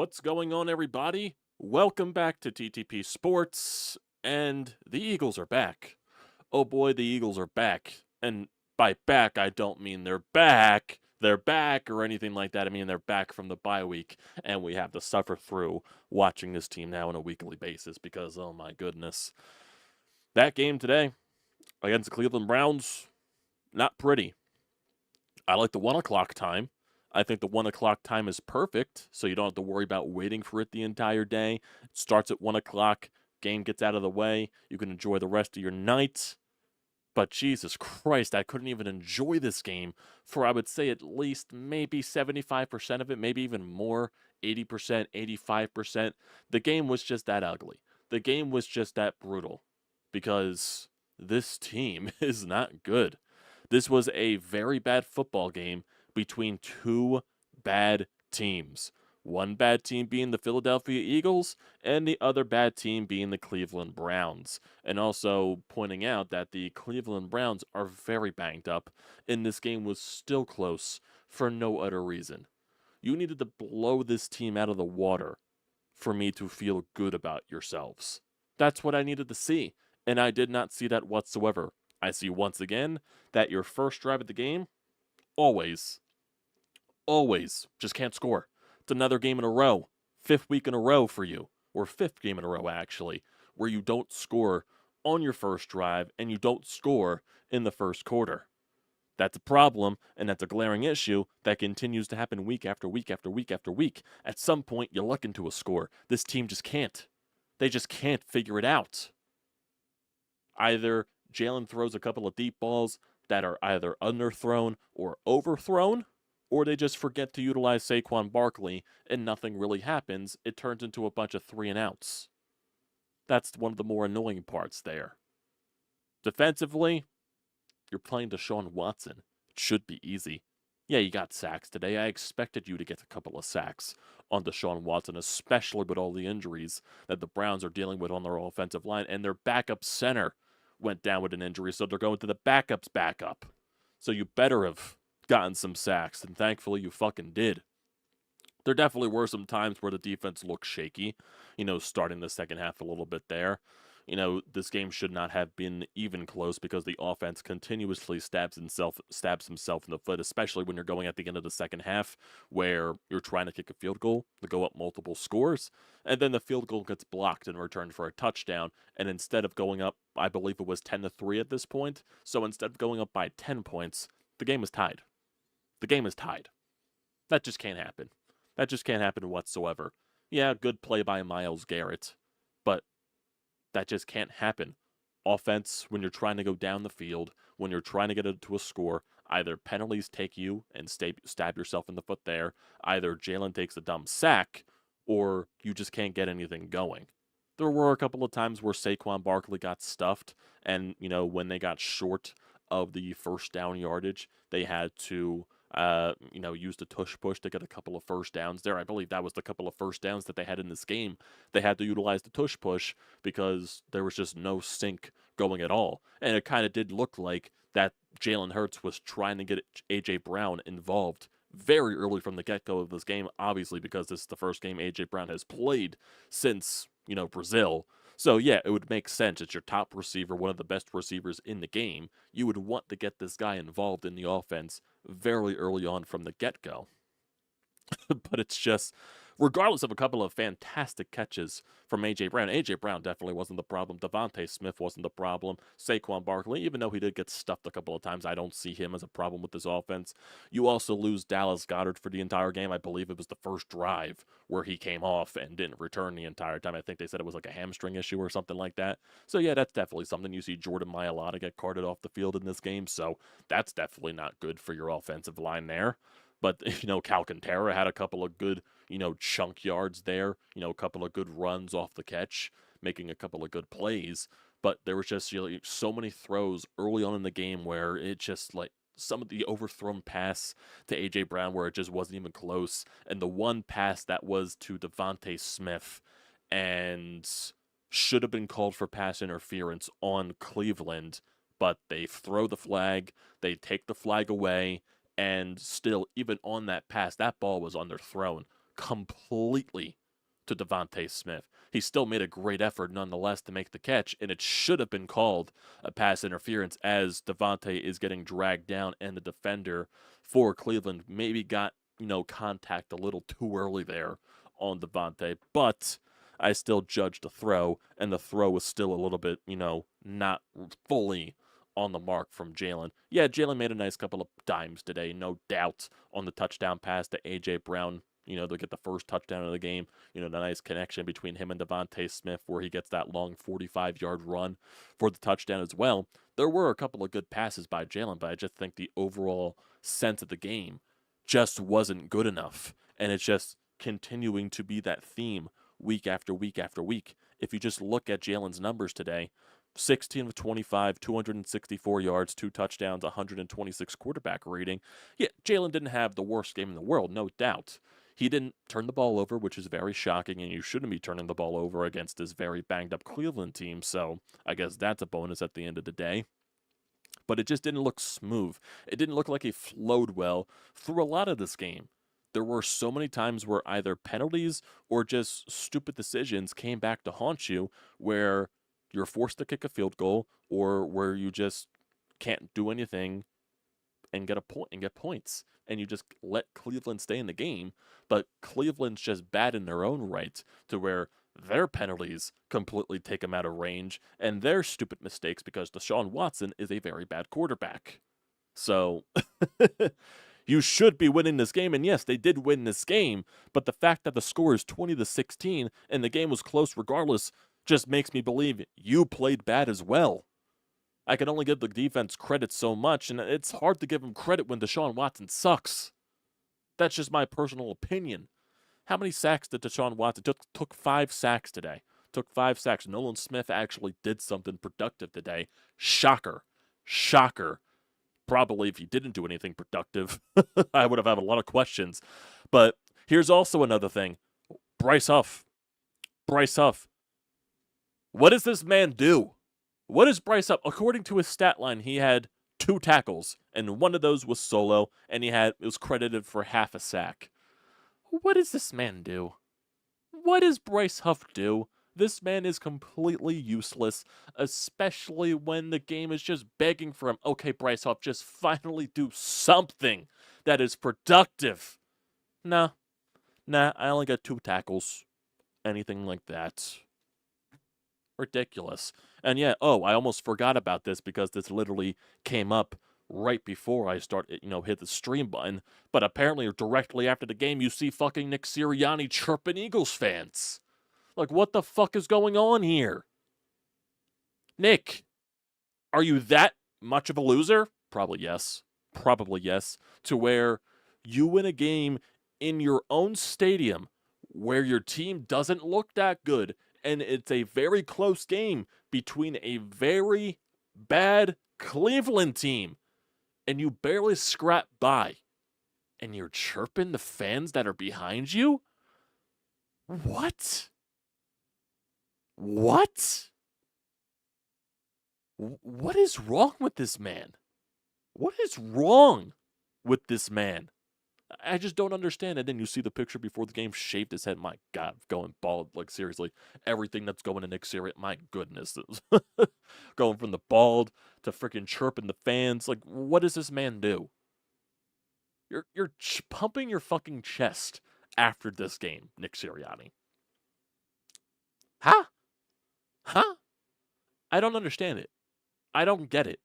What's going on, everybody? Welcome back to TTP Sports, and the Eagles are back. Oh boy, the Eagles are back. And by back, I don't mean they're back. They're back or anything like that. I mean, they're back from the bye week, and we have to suffer through watching this team now on a weekly basis because, oh my goodness. That game today against the Cleveland Browns, not pretty. I like the 1 o'clock time. I think the 1 o'clock time is perfect, so you don't have to worry about waiting for it the entire day. It starts at 1 o'clock, game gets out of the way, you can enjoy the rest of your night. But Jesus Christ, I couldn't even enjoy this game for, I would say, at least maybe 75% of it, maybe even more, 80%, 85%. The game was just that ugly. The game was just that brutal because this team is not good. This was a very bad football game between two bad teams. One bad team being the Philadelphia Eagles, and the other bad team being the Cleveland Browns. And also pointing out that the Cleveland Browns are very banged up, and this game was still close for no other reason. You needed to blow this team out of the water for me to feel good about yourselves. That's what I needed to see, and I did not see that whatsoever. I see once again that your first drive of the game, always, always just can't score. It's another game in a row, fifth week in a row for you, or fifth game in a row actually, where you don't score on your first drive and you don't score in the first quarter. That's a problem, and that's a glaring issue that continues to happen week after week after week after week. At some point, you luck into a score. This team just can't. They just can't figure it out. Either Jalen throws a couple of deep balls that are either underthrown or overthrown, or they just forget to utilize Saquon Barkley and nothing really happens. It turns into a bunch of 3-and-outs. That's one of the more annoying parts there. Defensively, you're playing Deshaun Watson. It should be easy. Yeah, you got sacks today. I expected you to get a couple of sacks on Deshaun Watson, especially with all the injuries that the Browns are dealing with on their offensive line, and their backup center went down with an injury, so they're going to the backup's backup. So you better have gotten some sacks, and thankfully you fucking did. There definitely were some times where the defense looked shaky, starting the second half a little bit there. This game should not have been even close because the offense continuously stabs himself in the foot, especially when you're going at the end of the second half where you're trying to kick a field goal to go up multiple scores, and then the field goal gets blocked and returned for a touchdown, and instead of going up, I believe it was 10-3 at this point, so instead of going up by 10 points, the game is tied. The game is tied. That just can't happen. That just can't happen whatsoever. Yeah, good play by Myles Garrett, but that just can't happen. Offense, when you're trying to go down the field, when you're trying to get it to a score, either penalties take you and stab yourself in the foot there, either Jalen takes a dumb sack, or you just can't get anything going. There were a couple of times where Saquon Barkley got stuffed, and, when they got short of the first down yardage, they had to use the tush push to get a couple of first downs there. I believe that was the couple of first downs that they had in this game. They had to utilize the tush push because there was just no sync going at all. And it kind of did look like that Jalen Hurts was trying to get A.J. Brown involved very early from the get-go of this game, obviously because this is the first game A.J. Brown has played since, Brazil. So, yeah, it would make sense. It's your top receiver, one of the best receivers in the game. You would want to get this guy involved in the offense very early on from the get-go. But it's just, regardless of a couple of fantastic catches from A.J. Brown definitely wasn't the problem. Devontae Smith wasn't the problem. Saquon Barkley, even though he did get stuffed a couple of times, I don't see him as a problem with this offense. You also lose Dallas Goedert for the entire game. I believe it was the first drive where he came off and didn't return the entire time. I think they said it was like a hamstring issue or something like that. So, yeah, that's definitely something. You see Jordan Mailata get carted off the field in this game, so that's definitely not good for your offensive line there. But, Calcaterra had a couple of good, chunk yards there, a couple of good runs off the catch, making a couple of good plays. But there was just so many throws early on in the game where it just, some of the overthrown pass to A.J. Brown where it just wasn't even close. And the one pass that was to Devontae Smith and should have been called for pass interference on Cleveland, but they throw the flag, they take the flag away, and still, even on that pass, that ball was underthrown completely to Devontae Smith. He still made a great effort nonetheless to make the catch, and it should have been called a pass interference as Devontae is getting dragged down, and the defender for Cleveland maybe got, contact a little too early there on Devontae, but I still judged the throw, and the throw was still a little bit, not fully on the mark from Jalen. Yeah, Jalen made a nice couple of dimes today, no doubt, on the touchdown pass to A.J. Brown. They'll get the first touchdown of the game. The nice connection between him and Devontae Smith where he gets that long 45-yard run for the touchdown as well. There were a couple of good passes by Jalen, but I just think the overall sense of the game just wasn't good enough. And it's just continuing to be that theme week after week after week. If you just look at Jalen's numbers today, 16 of 25, 264 yards, 2 touchdowns, 126 quarterback rating. Yeah, Jalen didn't have the worst game in the world, no doubt. He didn't turn the ball over, which is very shocking, and you shouldn't be turning the ball over against this very banged-up Cleveland team, so I guess that's a bonus at the end of the day. But it just didn't look smooth. It didn't look like he flowed well through a lot of this game. There were so many times where either penalties or just stupid decisions came back to haunt you where you're forced to kick a field goal or where you just can't do anything and get a point and get points. And you just let Cleveland stay in the game. But Cleveland's just bad in their own right to where their penalties completely take them out of range and their stupid mistakes because Deshaun Watson is a very bad quarterback. So you should be winning this game. And yes, they did win this game. But the fact that the score is 20-16 and the game was close regardless just makes me believe you played bad as well. I can only give the defense credit so much, and it's hard to give them credit when Deshaun Watson sucks. That's just my personal opinion. How many sacks did Deshaun Watson took 5 sacks today? Took 5 sacks. Nolan Smith actually did something productive today. Shocker. Shocker. Probably if he didn't do anything productive, I would have had a lot of questions. But here's also another thing. Bryce Huff. What does this man do? What is Bryce Huff? According to his stat line, he had 2 tackles, and one of those was solo, and it was credited for half a sack. What does this man do? What does Bryce Huff do? This man is completely useless, especially when the game is just begging for him. Okay, Bryce Huff, just finally do something that is productive. Nah, I only got 2 tackles. Anything like that. Ridiculous. And yeah, I almost forgot about this because this literally came up right before I hit the stream button. But apparently directly after the game, you see fucking Nick Sirianni chirping Eagles fans. Like, what the fuck is going on here? Nick, are you that much of a loser? Probably yes. To where you win a game in your own stadium where your team doesn't look that good, and it's a very close game between a very bad Cleveland team, and you barely scrap by, and you're chirping the fans that are behind you? What? What is wrong with this man? What is wrong with this man? I just don't understand. And then you see the picture before the game, shaved his head. My God, going bald. Like, seriously, everything that's going to Nick Sirianni, my goodness. Going from the bald to freaking chirping the fans. Like, what does this man do? You're pumping your fucking chest after this game, Nick Sirianni. Huh? I don't understand it. I don't get it.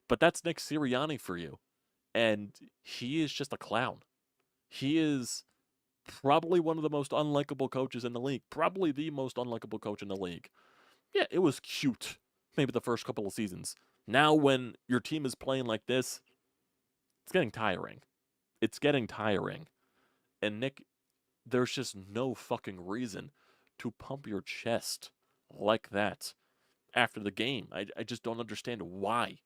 But that's Nick Sirianni for you. And he is just a clown. He is probably one of the most unlikable coaches in the league. Probably the most unlikable coach in the league. Yeah, it was cute. Maybe the first couple of seasons. Now when your team is playing like this, it's getting tiring. And Nick, there's just no fucking reason to pump your chest like that after the game. I just don't understand why.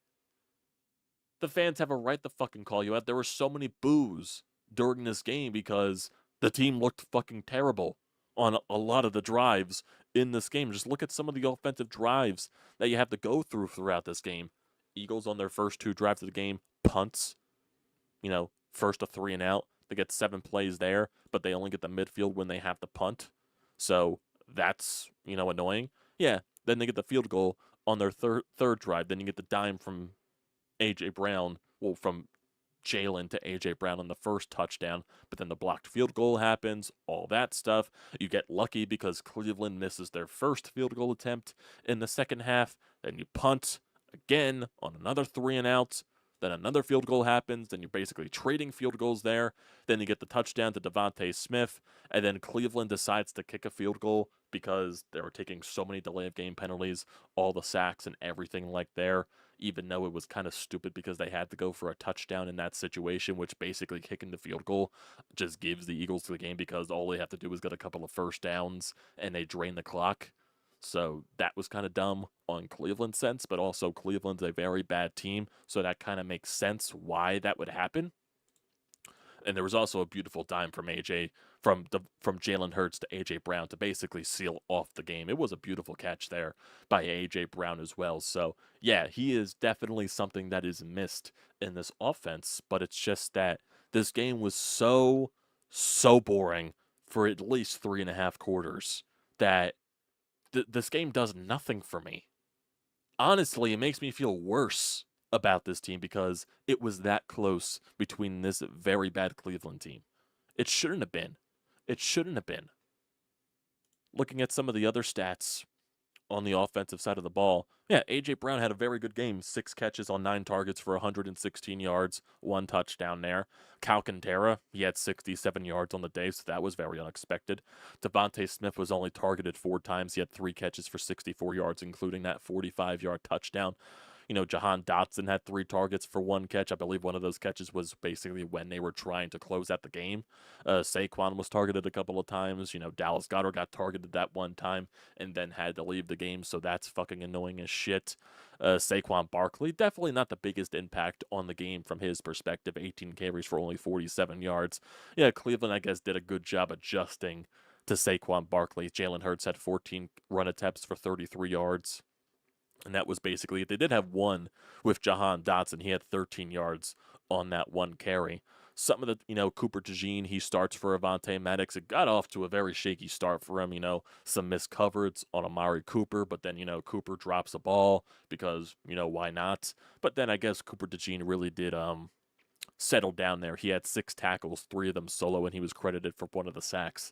The fans have a right to fucking call you out. There were so many boos during this game because the team looked fucking terrible on a lot of the drives in this game. Just look at some of the offensive drives that you have to go throughout this game. Eagles on their first 2 drives of the game, punts, first a 3 and out. They get 7 plays there, but they only get the midfield when they have to punt. So that's, annoying. Yeah, then they get the field goal on their third drive. Then you get the dime from A.J. Brown, well, from Jalen to A.J. Brown on the first touchdown, but then the blocked field goal happens, all that stuff. You get lucky because Cleveland misses their first field goal attempt in the second half. Then you punt again on another 3-and-out. Then another field goal happens. Then you're basically trading field goals there. Then you get the touchdown to Devontae Smith. And then Cleveland decides to kick a field goal because they were taking so many delay of game penalties, all the sacks and everything like there, even though it was kind of stupid because they had to go for a touchdown in that situation, which basically kicking the field goal just gives the Eagles the game because all they have to do is get a couple of first downs and they drain the clock. So that was kind of dumb on Cleveland's sense, but also Cleveland's a very bad team, so that kind of makes sense why that would happen. And there was also a beautiful dime from Jalen Hurts to AJ Brown to basically seal off the game. It was a beautiful catch there by AJ Brown as well. So yeah, he is definitely something that is missed in this offense. But it's just that this game was so boring for at least 3.5 quarters that this game does nothing for me. Honestly, it makes me feel worse about this team because it was that close between this very bad Cleveland team. It shouldn't have been. It shouldn't have been. Looking at some of the other stats on the offensive side of the ball, yeah, A.J. Brown had a very good game. 6 catches on 9 targets for 116 yards, 1 touchdown there. Alcantara, he had 67 yards on the day, so that was very unexpected. Devontae Smith was only targeted 4 times. He had 3 catches for 64 yards, including that 45-yard touchdown. Jahan Dotson had 3 targets for 1 catch. I believe one of those catches was basically when they were trying to close out the game. Saquon was targeted a couple of times. Dallas Goedert got targeted that one time and then had to leave the game, so that's fucking annoying as shit. Saquon Barkley, definitely not the biggest impact on the game from his perspective. 18 carries for only 47 yards. Yeah, Cleveland, I guess, did a good job adjusting to Saquon Barkley. Jalen Hurts had 14 run attempts for 33 yards. And that was basically it. They did have one with Jahan Dotson. He had 13 yards on that one carry. Some of the, Cooper DeJean, he starts for Avonte Maddox. It got off to a very shaky start for him, some missed coverage on Amari Cooper, but then, Cooper drops the ball because, why not? But then I guess Cooper DeJean really did settled down there. He had 6 tackles, 3 of them solo, and he was credited for one of the sacks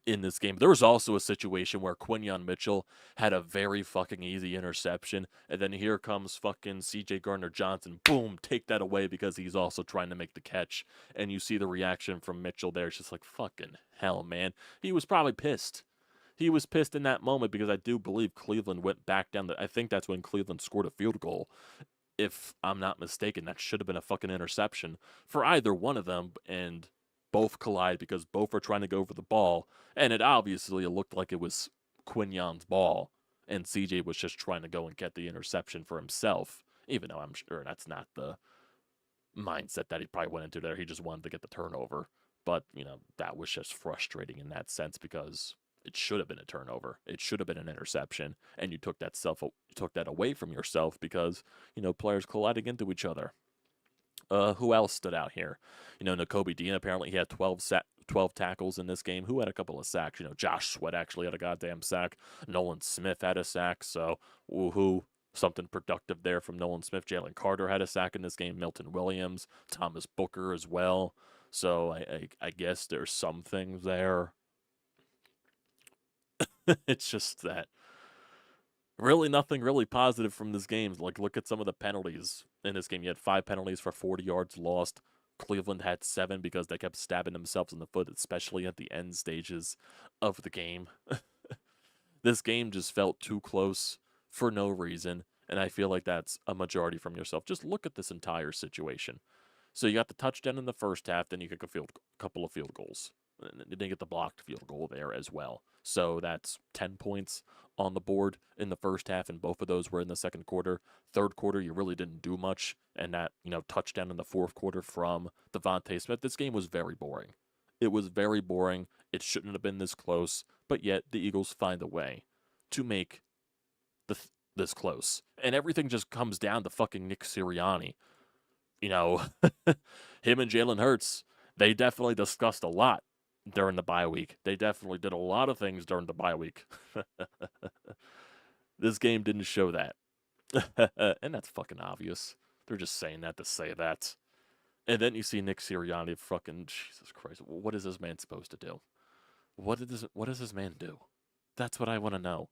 in this game. There was also a situation where Quinyon Mitchell had a very fucking easy interception, and then here comes fucking CJ Gardner-Johnson. Boom, take that away because he's also trying to make the catch. And you see the reaction from Mitchell there. It's just like, fucking hell, man. He was probably pissed. He was pissed in that moment because I do believe Cleveland went back down. I think that's when Cleveland scored a field goal. If I'm not mistaken, that should have been a fucking interception for either one of them, and both collide because both are trying to go for the ball, and it obviously looked like it was Quinyon's ball, and CJ was just trying to go and get the interception for himself, even though I'm sure that's not the mindset that he probably went into there. He just wanted to get the turnover, but, that was just frustrating in that sense because it should have been a turnover. It should have been an interception, and you took that away from yourself because players colliding into each other. Who else stood out here? Nakobe Dean, apparently he had 12 tackles in this game. Who had a couple of sacks? Josh Sweat actually had a goddamn sack. Nolan Smith had a sack. So woohoo. Something productive there from Nolan Smith. Jalen Carter had a sack in this game. Milton Williams, Thomas Booker as well. So I guess there's some things there. It's just that really nothing really positive from this game. Like, look at some of the penalties in this game. You had 5 penalties for 40 yards lost. Cleveland had 7 because they kept stabbing themselves in the foot, especially at the end stages of the game. This game just felt too close for no reason, and I feel like that's a majority from yourself. Just look at this entire situation. So you got the touchdown in the first half, then you kick a couple of field goals. And you didn't get the blocked field goal there as well. So that's 10 points on the board in the first half, and both of those were in the second quarter. Third quarter, you really didn't do much, and that, touchdown in the fourth quarter from Devontae Smith. This game was very boring. It was very boring. It shouldn't have been this close, but yet the Eagles find a way to make this close. And everything just comes down to fucking Nick Sirianni. Him and Jalen Hurts, they definitely discussed a lot during the bye week. They definitely did a lot of things during the bye week. This game didn't show that. And that's fucking obvious. They're just saying that to say that. And then you see Nick Sirianni fucking, Jesus Christ, what is this man supposed to do? What does this man do? That's what I want to know.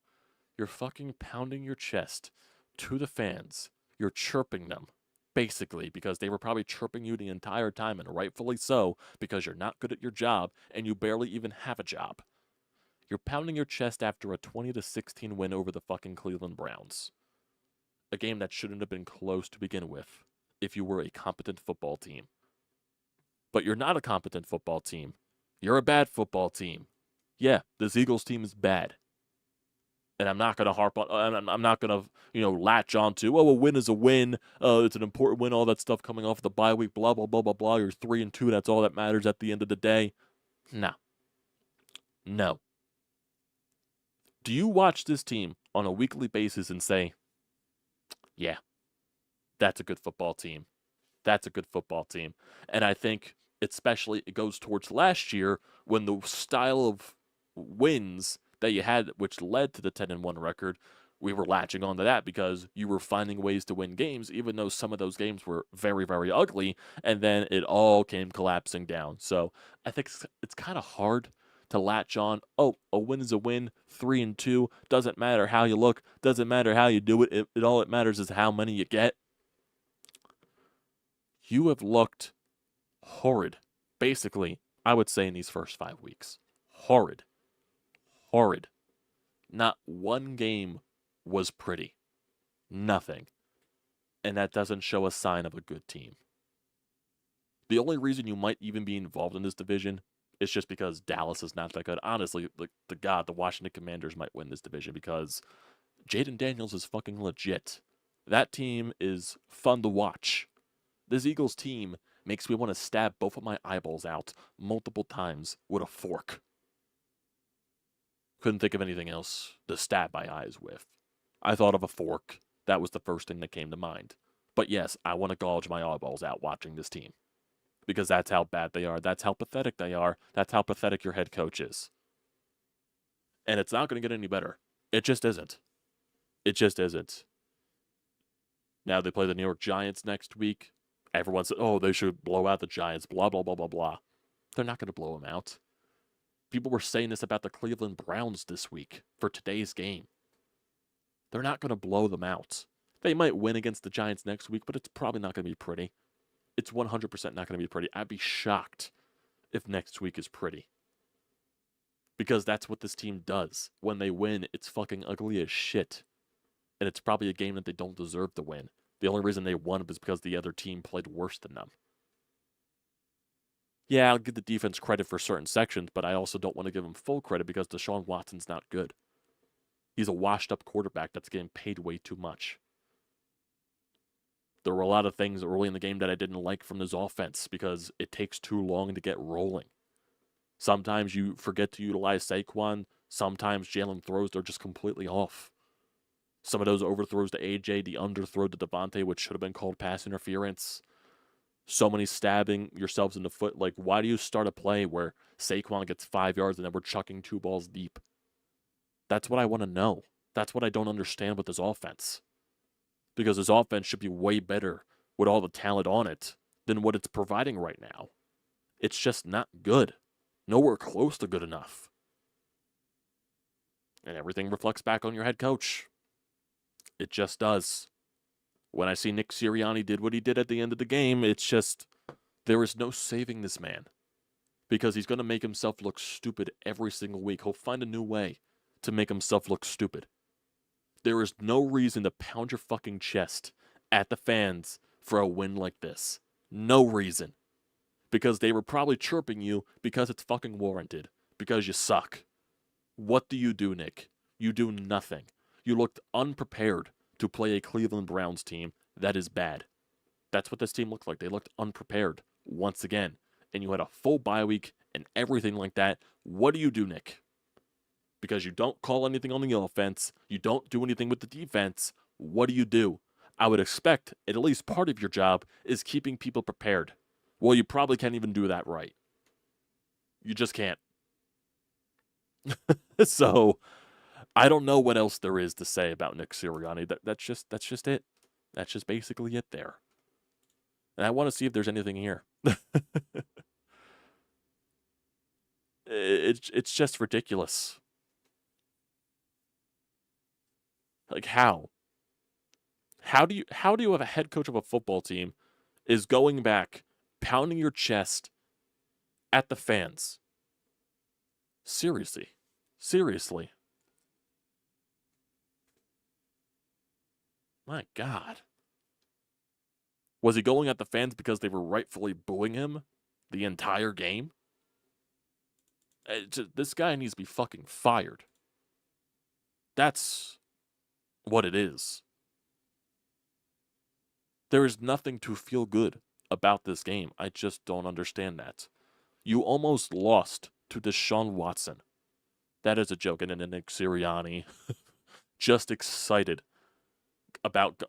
You're fucking pounding your chest to the fans. You're chirping them, basically, because they were probably chirping you the entire time, and rightfully so, because you're not good at your job and you barely even have a job. You're pounding your chest after a 20-16 win over the fucking Cleveland Browns. A game that shouldn't have been close to begin with if you were a competent football team. But you're not a competent football team. You're a bad football team. Yeah, this Eagles team is bad. And I'm not going to harp on, I'm not going to, latch on to, a win is a win. It's an important win, all that stuff coming off the bye week, blah, blah, blah, blah, blah. You're 3-2. That's all that matters at the end of the day. No. Do you watch this team on a weekly basis and say, yeah, that's a good football team. That's a good football team. And I think especially it goes towards last year when the style of wins that you had, which led to the 10-1 record, we were latching onto that because you were finding ways to win games, even though some of those games were very, very ugly, and then it all came collapsing down. So I think it's kind of hard to latch on, a win is a win, 3-2, doesn't matter how you look, doesn't matter how you do it, all it matters is how many you get. You have looked horrid, basically, I would say in these first 5 weeks. Horrid. Not one game was pretty. Nothing. And that doesn't show a sign of a good team. The only reason you might even be involved in this division is just because Dallas is not that good. Honestly, the Washington Commanders might win this division because Jaden Daniels is fucking legit. That team is fun to watch. This Eagles team makes me want to stab both of my eyeballs out multiple times with a fork. Couldn't think of anything else to stab my eyes with. I thought of a fork. That was the first thing that came to mind. But yes, I want to gouge my eyeballs out watching this team. Because that's how bad they are. That's how pathetic they are. That's how pathetic your head coach is. And it's not going to get any better. It just isn't. Now they play the New York Giants next week. Everyone said, they should blow out the Giants, blah, blah, blah, blah, blah. They're not going to blow them out. People were saying this about the Cleveland Browns this week for today's game. They're not going to blow them out. They might win against the Giants next week, but it's probably not going to be pretty. It's 100% not going to be pretty. I'd be shocked if next week is pretty. Because that's what this team does. When they win, it's fucking ugly as shit. And it's probably a game that they don't deserve to win. The only reason they won was because the other team played worse than them. Yeah, I'll give the defense credit for certain sections, but I also don't want to give him full credit because Deshaun Watson's not good. He's a washed-up quarterback that's getting paid way too much. There were a lot of things early in the game that I didn't like from this offense because it takes too long to get rolling. Sometimes you forget to utilize Saquon. Sometimes Jalen throws are just completely off. Some of those overthrows to AJ, the underthrow to Devontae, which should have been called pass interference. So many stabbing yourselves in the foot. Like, why do you start a play where Saquon gets 5 yards and then we're chucking 2 balls deep? That's what I want to know. That's what I don't understand with this offense. Because this offense should be way better with all the talent on it than what it's providing right now. It's just not good. Nowhere close to good enough. And everything reflects back on your head coach. It just does. When I see Nick Sirianni did what he did at the end of the game, it's just, there is no saving this man. Because he's going to make himself look stupid every single week. He'll find a new way to make himself look stupid. There is no reason to pound your fucking chest at the fans for a win like this. No reason. Because they were probably chirping you because it's fucking warranted. Because you suck. What do you do, Nick? You do nothing. You looked unprepared to play a Cleveland Browns team that is bad. That's what this team looked like. They looked unprepared once again. And you had a full bye week and everything like that. What do you do, Nick? Because you don't call anything on the offense. You don't do anything with the defense. What do? I would expect at least part of your job is keeping people prepared. Well, you probably can't even do that right. You just can't. So I don't know what else there is to say about Nick Sirianni. That's just it. That's just basically it there. And I want to see if there's anything here. It's just ridiculous. Like how? How do you have a head coach of a football team is going back, pounding your chest at the fans? Seriously. Seriously. My God. Was he going at the fans because they were rightfully booing him the entire game? This guy needs to be fucking fired. That's what it is. There is nothing to feel good about this game. I just don't understand that. You almost lost to Deshaun Watson. That is a joke. And then Nick Sirianni, just excited about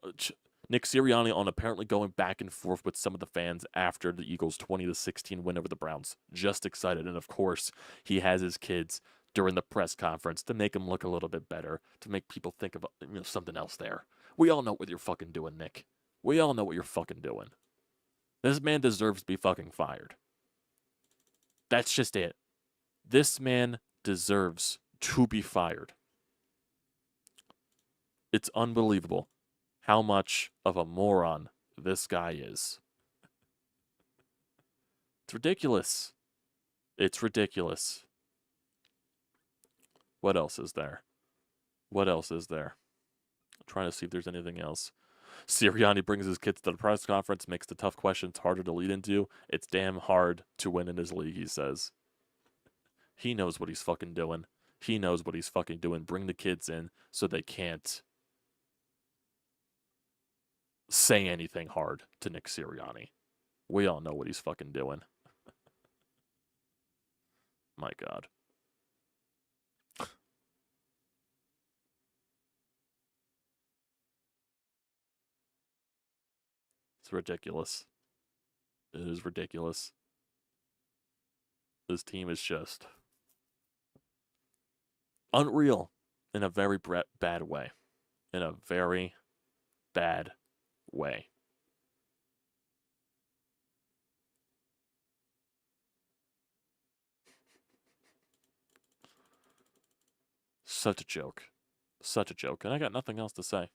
Nick Sirianni on apparently going back and forth with some of the fans after the Eagles' 20-16 win over the Browns. Just excited. And of course, he has his kids during the press conference to make him look a little bit better, to make people think of something else there. We all know what you're fucking doing, Nick. We all know what you're fucking doing. This man deserves to be fucking fired. That's just it. This man deserves to be fired. It's unbelievable how much of a moron this guy is. It's ridiculous. It's ridiculous. What else is there? What else is there? I'm trying to see if there's anything else. Sirianni brings his kids to the press conference, makes the tough questions harder to lead into. It's damn hard to win in his league, he says. He knows what he's fucking doing. He knows what he's fucking doing. Bring the kids in so they can't say anything hard to Nick Sirianni. We all know what he's fucking doing. My God. It's ridiculous. It is ridiculous. This team is just unreal in a very bad way. In a very bad way. Such a joke. Such a joke. And I got nothing else to say.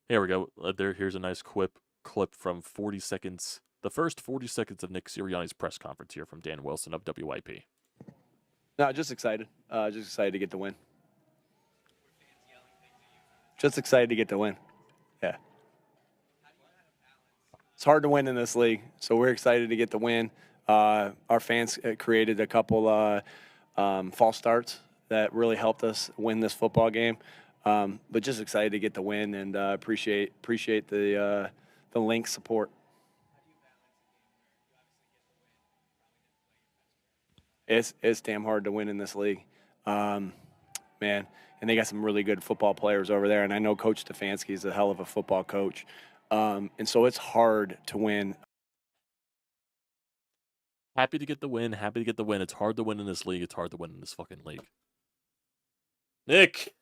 Here we go. Here's a nice clip from 40 seconds. The first 40 seconds of Nick Sirianni's press conference here from Dan Wilson of WIP. No, just excited. Just excited to get the win. Just excited to get the win. Yeah. It's hard to win in this league, so we're excited to get the win. Our fans created a couple false starts that really helped us win this football game. But just excited to get the win and appreciate the Link support. It's damn hard to win in this league, man. And they got some really good football players over there. And I know Coach Stefanski is a hell of a football coach. And so it's hard to win. Happy to get the win. Happy to get the win. It's hard to win in this league. It's hard to win in this fucking league. Nick.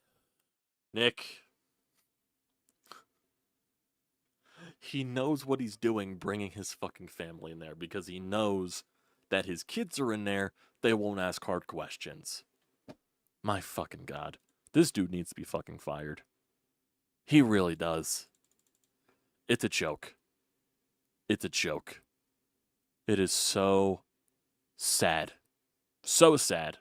He knows what he's doing bringing his fucking family in there because he knows that his kids are in there. They won't ask hard questions. My fucking God. This dude needs to be fucking fired. He really does. It's a joke. It's a joke. It is so sad. So sad.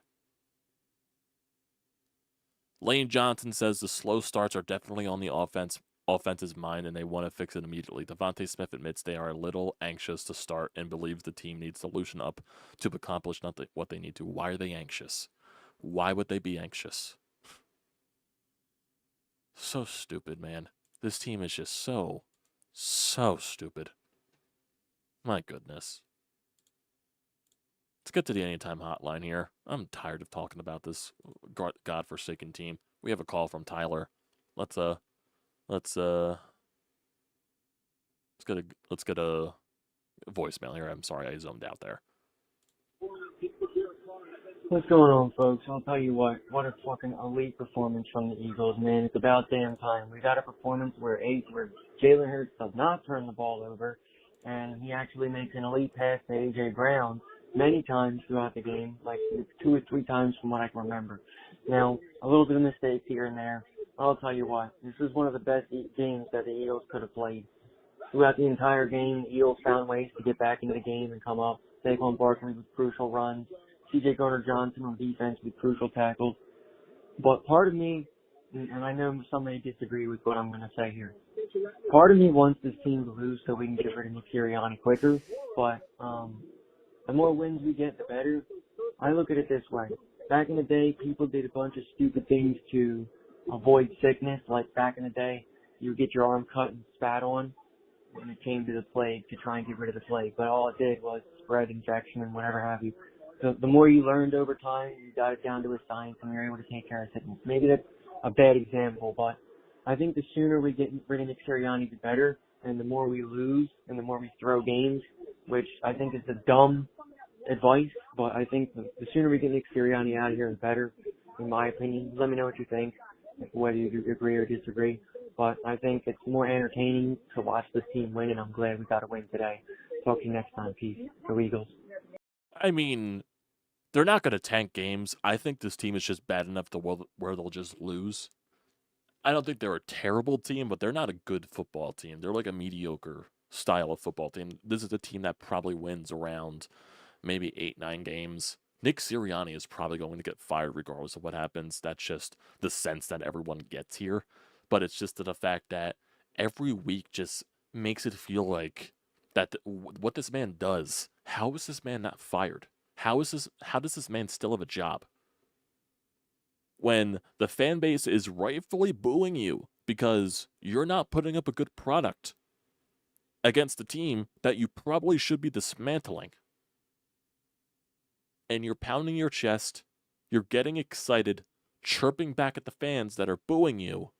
Lane Johnson says the slow starts are definitely on the offense's mind and they want to fix it immediately. Devontae Smith admits they are a little anxious to start and believes the team needs to loosen up to accomplish what they need to. Why are they anxious? Why would they be anxious? So stupid, man. This team is just so stupid. My goodness. Let's get to the Anytime Hotline here. I'm tired of talking about this godforsaken team. We have a call from Tyler. Let's get a voicemail here. I'm sorry I zoned out there. What's going on, folks? I'll tell you what a fucking elite performance from the Eagles, man. It's about damn time. We got a performance where Jalen Hurts does not turn the ball over, and he actually makes an elite pass to A.J. Brown many times throughout the game, like 2 or 3 times from what I can remember. Now, a little bit of mistakes here and there. I'll tell you what, this is one of the best games that the Eagles could have played. Throughout the entire game, the Eagles found ways to get back into the game and come up. Saquon Barkley with crucial runs. Gardner-Johnson on defense with crucial tackles. But part of me, and I know some may disagree with what I'm going to say here, part of me wants this team to lose so we can get rid of Nick Sirianni quicker. But the more wins we get, the better. I look at it this way. Back in the day, people did a bunch of stupid things to avoid sickness. Like back in the day, you would get your arm cut and spat on when it came to the plague to try and get rid of the plague. But all it did was spread infection and whatever have you. So the more you learned over time, you got it down to a science and you're able to take care of sickness. Maybe that's a bad example, but I think the sooner we get rid of Nick Sirianni, the better. And the more we lose and the more we throw games, which I think is the dumb advice, but I think the sooner we get Nick Sirianni out of here, the better, in my opinion. Let me know what you think, whether you agree or disagree. But I think it's more entertaining to watch this team win, and I'm glad we got a win today. Talk to you next time. Peace. Go Eagles. I mean, they're not going to tank games. I think this team is just bad enough to where they'll just lose. I don't think they're a terrible team, but they're not a good football team. They're like a mediocre style of football team. This is a team that probably wins around maybe 8-9 games. Nick Sirianni is probably going to get fired regardless of what happens. That's just the sense that everyone gets here. But it's just the fact that every week just makes it feel like that what this man does. How is this man not fired? How does this man still have a job? When the fan base is rightfully booing you because you're not putting up a good product against a team that you probably should be dismantling. And you're pounding your chest, you're getting excited, chirping back at the fans that are booing you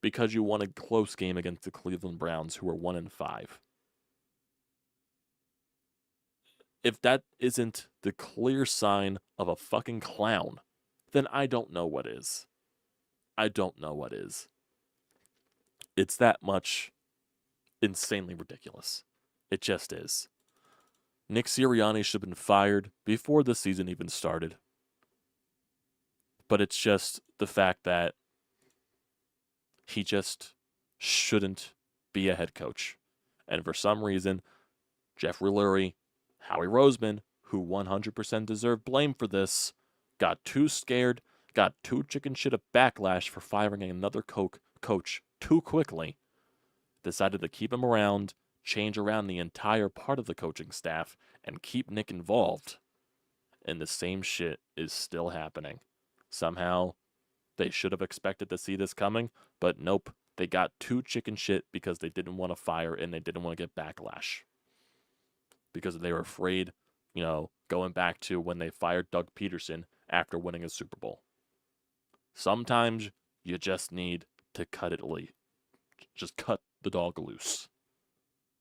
because you won a close game against the Cleveland Browns, who are 1-5. If that isn't the clear sign of a fucking clown, then I don't know what is. I don't know what is. It's that much insanely ridiculous. It just is. Nick Sirianni should have been fired before the season even started. But it's just the fact that he just shouldn't be a head coach. And for some reason, Jeffrey Lurie, Howie Roseman, who 100% deserve blame for this, got too scared, got too chicken shit of backlash for firing another coach too quickly, decided to keep him around, change around the entire part of the coaching staff, and keep Nick involved. And the same shit is still happening. Somehow, they should have expected to see this coming, but nope. They got too chicken shit because they didn't want to fire and they didn't want to get backlash. Because they were afraid, going back to when they fired Doug Peterson after winning a Super Bowl. Sometimes you just need to cut it loose. Just cut the dog loose.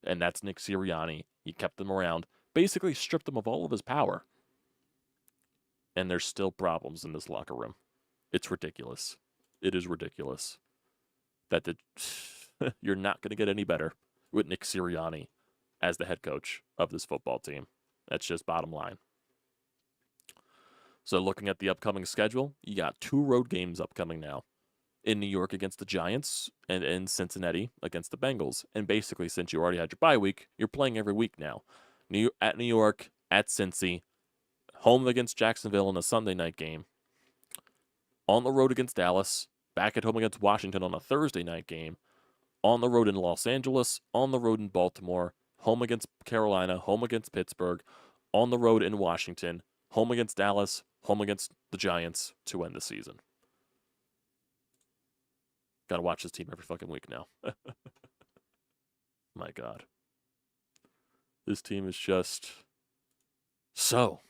And that's Nick Sirianni. He kept them around, basically stripped them of all of his power. And there's still problems in this locker room. It's ridiculous. It is ridiculous that you're not going to get any better with Nick Sirianni as the head coach of this football team. That's just bottom line. So looking at the upcoming schedule, you got 2 road games upcoming now. In New York against the Giants and in Cincinnati against the Bengals. And basically, since you already had your bye week, you're playing every week now. At New York, at Cincy, home against Jacksonville in a Sunday night game, on the road against Dallas, back at home against Washington on a Thursday night game, on the road in Los Angeles, on the road in Baltimore, home against Carolina, home against Pittsburgh, on the road in Washington, home against Dallas, home against the Giants to end the season. Gotta watch this team every fucking week now. My God. This team is just so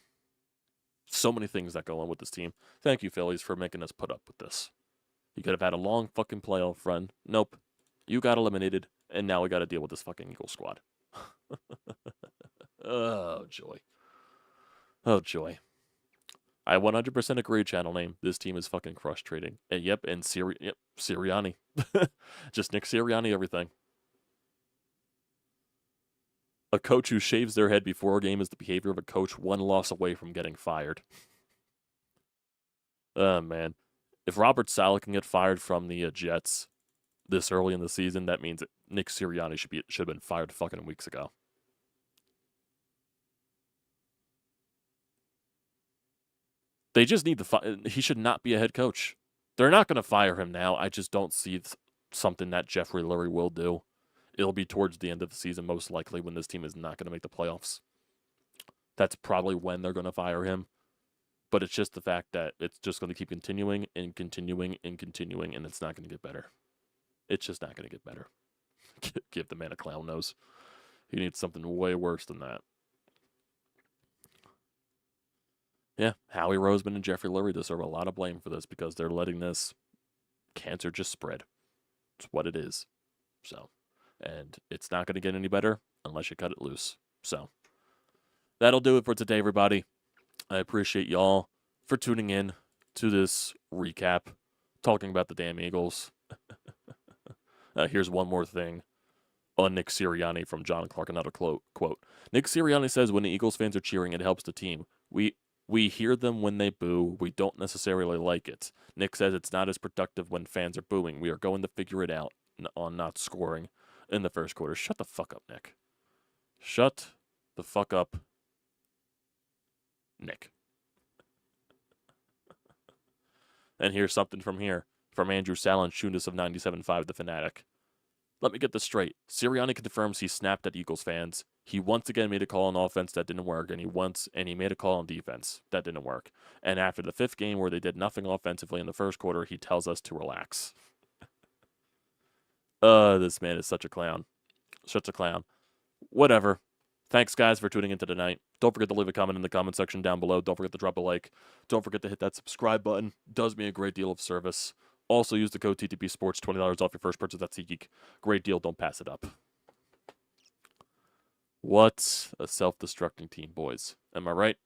many things that go on with this team. Thank you, Phillies, for making us put up with this. You could have had a long fucking playoff run. Nope. You got eliminated, and now we gotta deal with this fucking Eagle squad. Oh, joy. Oh, joy. I 100% agree, channel name. This team is fucking frustrating. And Sirianni. Just Nick Sirianni, everything. A coach who shaves their head before a game is the behavior of a coach one loss away from getting fired. Oh, man. If Robert Saleh can get fired from the Jets this early in the season, that means Nick Sirianni should have been fired fucking weeks ago. They just need he should not be a head coach. They're not going to fire him now. I just don't see something that Jeffrey Lurie will do. It'll be towards the end of the season, most likely, when this team is not going to make the playoffs. That's probably when they're going to fire him. But it's just the fact that it's just going to keep continuing and continuing and continuing, and it's not going to get better. It's just not going to get better. Give the man a clown nose. He needs something way worse than that. Yeah, Howie Roseman and Jeffrey Lurie deserve a lot of blame for this because they're letting this cancer just spread. It's what it is. So, and it's not going to get any better unless you cut it loose. So, that'll do it for today, everybody. I appreciate y'all for tuning in to this recap, talking about the damn Eagles. Here's one more thing on Nick Sirianni from John Clark, another quote. Nick Sirianni says, when the Eagles fans are cheering, it helps the team. We hear them when they boo. We don't necessarily like it. Nick says it's not as productive when fans are booing. We are going to figure it out on not scoring in the first quarter. Shut the fuck up, Nick. Shut the fuck up, Nick. And here's something from Andrew Sallin, Shundis of 97.5, The Fanatic. Let me get this straight. Sirianni confirms he snapped at Eagles fans. He once again made a call on offense that didn't work, and he made a call on defense that didn't work. And after the fifth game where they did nothing offensively in the first quarter, he tells us to relax. This man is such a clown. Such a clown. Whatever. Thanks, guys, for tuning in tonight. Don't forget to leave a comment in the comment section down below. Don't forget to drop a like. Don't forget to hit that subscribe button. It does me a great deal of service. Also, use the code TTPSPORTS, $20 off your first purchase at SEATGEEK. Great deal. Don't pass it up. What a self-destructing team, boys. Am I right?